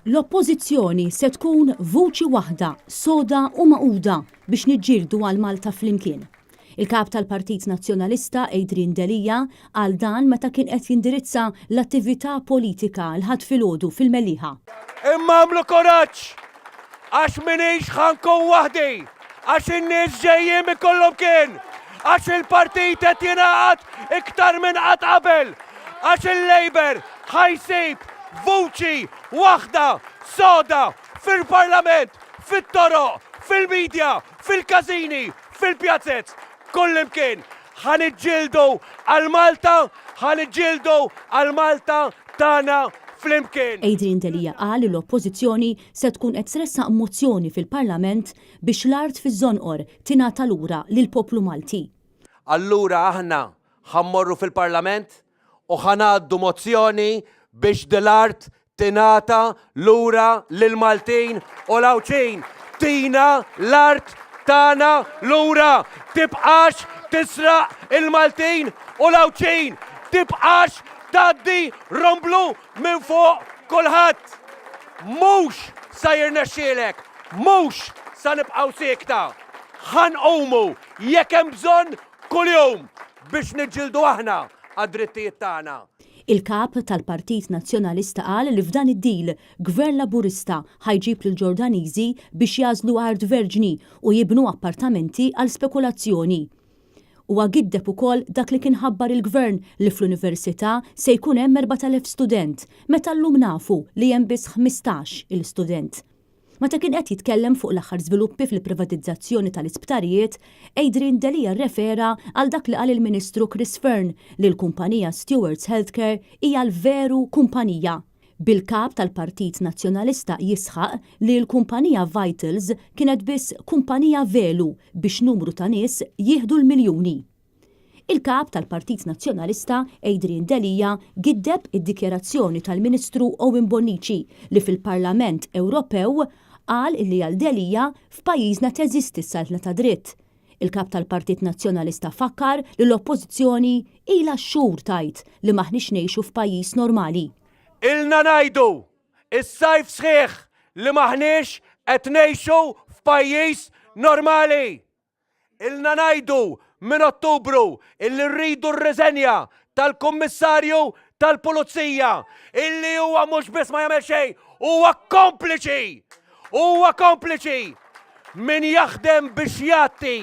L-oppożizzjoni se tkun vuċi waħda, soda u maquda biex niġġieldu għal Malta flimkien. Il-kap tal-Partit Nazzjonalista Adrian Delija għal dan meta kien qed jindirizza l-attività politika l-ħadd filgħodu fil-Meliħa. Imma għamlu koraġġ għax minix ħankun waħdi, għax in-nies ġejjin ikollhom kien, għax il-partit qed jingħaqad iktar minn qatt qabel, għax il-Labour ħajsib vuċi waħda soda fil-Parlament, fit-toroq, fil-medja, fil-kazini, fil-pjazzett, kullimkien. Ħaniġġieldu għal-Malta, ħaniġġieldu għal-Malta tagħna flimkien. Adrian Delija qal li l-oppożizzjoni se tkun qed tressaq mozzjoni fil-Parlament biex l-art fiż-żonqor tingħata lura lill-poplu Malti. Allura aħna ħammorru fil-Parlament u ħanaddu mozzjoni biex dil-art tingħata lura lill-Maltin u l-Awċin. Tina l-art tagħna lura, tibqax tisraq il-Maltin u l-Awċin, tibqax taddi romblu minn fuq kulħadd. Mhux sa jirnexxielek, mhux sa nibqgħu siekta. Ħanqumu jekk hemm bżonn kuljum biex niġġieldu aħna għad-drittijiet tagħna. Il-kap tal-Partit Nazzjonalista qal li f'dan id-dil Gvern Laburista ħajġib lill-Ġordaniżi biex jażlu art verġni u jibnu appartamenti għal spekulazzjoni. U għagiddeb ukoll dak li kien ħabbar il-Gvern li fl-Università se jkun hemm 4,000 student, meta llum nafu li hemm biss 15 il-student. Meta kien qed jitkellem fuq l-aħħar żviluppi fil-privatizzazzjoni tal-isptarijiet, Adrian Delija rrefera għal dak li qal il-Ministru Chris Fearn li l-kumpanija Stewards Healthcare hija l-veru kumpanija. Bil-kap tal-Partit Nazzjonalista jisħaq li l-kumpanija Vitals kienet biss kumpanija velu biex numru ta' nies jieħdu l-miljuni. Il-kap tal-Partit Nazzjonalista Adrian Delija giddeb id-dikjerazzjoni tal-Ministru Owen Bonnici li fil-Parlament Ewropew qal li għal Delija f'pajjiżna teżisti s-saltna ta' dritt. Il-kap tal-Partit Nazzjonalista fakkar li l-oppożizzjoni ilha xhur tajt li maħniex ngħixu f'pajjiż normali. Ilna ngħidu is-sajf sħiħ li maħniex qed ngħixu f'pajjiż normali. Ilna ngħidu minn Ottubru illi rridu r-reżenja tal-Kummissarju tal-Pulizija illi huwa mhux biss ma jagħmel xejn, huwa kompliċi. Huwa kompliċi. Min jaħdem biex jagħti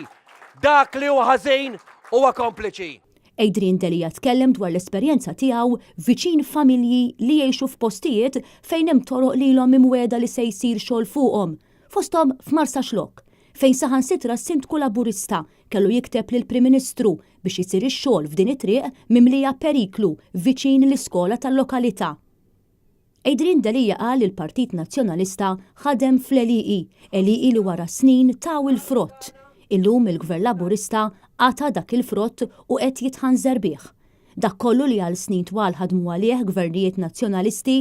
dak li huwa ħażin huwa kompliċi. Adrian Delija tkellem dwar l-esperjenza tiegħu viċin familji li jgħixu f'postijiet fejn hemm toroq lilhom imwiegħda li se jsir xogħol fuqhom, fosthom f'Marsa Xlokk, fejn saħansitra s-Sindku Laburista kellu jikteb lill-Prim Ministru biex isir ix-xogħol f'din it-triq mimlija periklu viċin l-iskola tal-lokalità. Adrian Delija qal li l-Partit Nazzjonalista ħadem fl-ELI li wara snin taw il-frott. Illum il-Gvern Laburista għata dak il-frott u qed jitħanżer bih. Dak kollu li għal snin twal ħadmu għalih gvernijiet nazzjonalisti,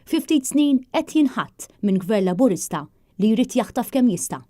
fi ftit snin qed jinħatt minn Gvern Laburista li jrid jaħtaf kemm jista'.